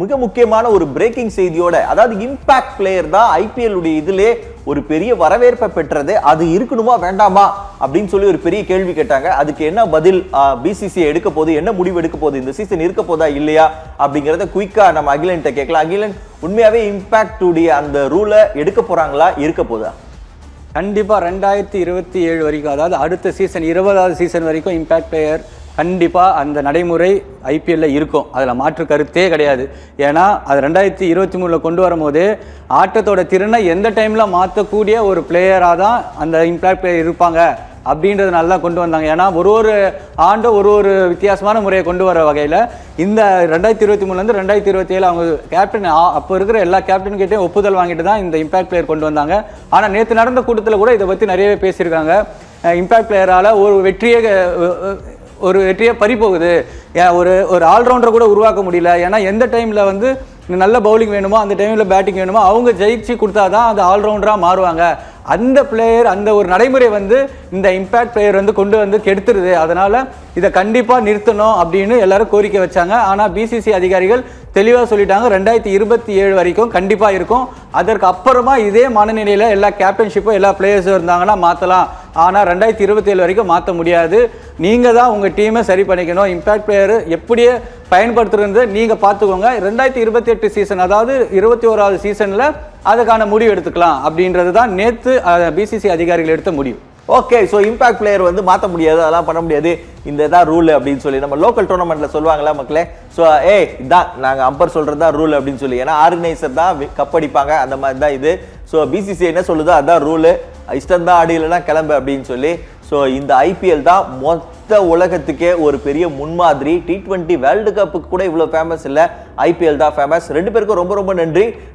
மிக முக்கியமான ஒரு பிரேக்கிங் செய்தியோட, அதாவது இம்பாக்ட் பிளேயர் தான் ஐபிஎல் உடைய இதிலே ஒரு பெரிய வரவேற்பை பெற்றது. அது இருக்கணுமா வேண்டாமா அப்படின்னு சொல்லி ஒரு பெரிய கேள்வி கேட்டாங்க. அதுக்கு என்ன பதில் பிசிசிஐ எடுக்க போகுது, என்ன முடிவு எடுக்க போகுது, இந்த சீசன் இருக்க போதா இல்லையா அப்படிங்கறத குயிக்கா நம்ம அகிலன் கேட்கலாம். அகிலன், உண்மையாவே இம்பாக்ட் உடைய அந்த ரூலை எடுக்க போறாங்களா, இருக்க போதா? கண்டிப்பா 2027 வரைக்கும், அதாவது அடுத்த சீசன் 20வது சீசன் வரைக்கும் இம்பாக்ட் பிளேயர் கண்டிப்பா அந்த நடைமுறை ஐபிஎல்ல இருக்கும். அதில் மாற்று கருத்தே கிடையாது. ஏன்னா அது 2023 கொண்டு வரும்போது ஆட்டத்தோட திறனை எந்த டைம்ல மாற்றக்கூடிய ஒரு பிளேயராக தான் அந்த இம்பாக்ட் பிளேயர் இருப்பாங்க அப்படின்றது நல்லா கொண்டு வந்தாங்க. ஏன்னா ஒரு ஆண்டு ஒரு வித்தியாசமான முறையை கொண்டு வர வகையில் இந்த 2023 2027 அவங்க கேப்டன் அப்போ இருக்கிற எல்லா கேப்டன்கிட்டையும் ஒப்புதல் வாங்கிட்டு தான் இந்த இம்பாக்ட் பிளேயர் கொண்டு வந்தாங்க. ஆனால் நேற்று நடந்த கூட்டத்தில் கூட இதை பற்றி நிறையவே பேசியிருக்காங்க. இம்பாக்ட் பிளேயரால் ஒரு வெற்றியை பறிப்போகுது, ஒரு ஆல்ரவுண்டரை கூட உருவாக்க முடியல. ஏன்னா எந்த டைமில் நல்ல பவுலிங் வேணுமோ அந்த டைமில் பேட்டிங் வேணுமோ அவங்க ஜெயிச்சு கொடுத்தா தான் அது ஆல்ரவுண்டராக மாறுவாங்க. அந்த பிளேயர் அந்த ஒரு நடைமுறை இந்த இம்பாக்ட் பிளேயர் கொண்டு கெடுத்துருது. அதனால் இதை கண்டிப்பாக நிறுத்தணும் அப்படின்னு எல்லாரும் கோரிக்கை வச்சாங்க. ஆனால் பிசிசி அதிகாரிகள் தெளிவாக சொல்லிட்டாங்க, 2027 வரைக்கும் கண்டிப்பாக இருக்கும். அதற்கு அப்புறமா இதே மனநிலையில் எல்லா கேப்டன்ஷிப்பும் எல்லா பிளேயர்ஸும் இருந்தாங்கன்னா மாற்றலாம். ஆனால் 2027 வரைக்கும் மாற்ற முடியாது. நீங்கள் தான் உங்கள் டீமை சரி பண்ணிக்கணும். இம்பாக்ட் பிளேயர் எப்படியே பயன்படுத்துறது நீங்கள் பார்த்துக்கோங்க. 2028 சீசன், அதாவது 21வது சீசனில் அதுக்கான முடிவு எடுத்துக்கலாம் அப்படின்றது தான் நேற்று பிசிசி அதிகாரிகள் எடுத்த முடிவு. ஓகே, ஸோ இம்பாக்ட் பிளேயர் மாற்ற முடியாது, அதெல்லாம் பண்ண முடியாது, இந்த இதான் ரூல் அப்படின்னு சொல்லி நம்ம லோக்கல் டோர்னமெண்ட்ல சொல்லுவாங்களா மக்களே. ஸோ இதான் நாங்கள் அம்பர் சொல்றது தான் ரூல் அப்படின்னு சொல்லி. ஏன்னா ஆர்கனைசர் தான் கப் அடிப்பாங்க, அந்த மாதிரி தான் இது. ஸோ பிசிசி என்ன சொல்லுதோ அதான் ரூலு, இஷ்டம் தான் ஆடியிலனா கிளம்பு அப்படின்னு சொல்லி. ஸோ இந்த ஐபிஎல் தான் மொத்த உலகத்துக்கே ஒரு பெரிய முன்மாதிரி. T20 வேர்ல்டு கப்புக்கு கூட இவ்வளோ ஃபேமஸ் இல்லை, ஐபிஎல் தான் ஃபேமஸ். ரெண்டு பேருக்கும் ரொம்ப ரொம்ப நன்றி.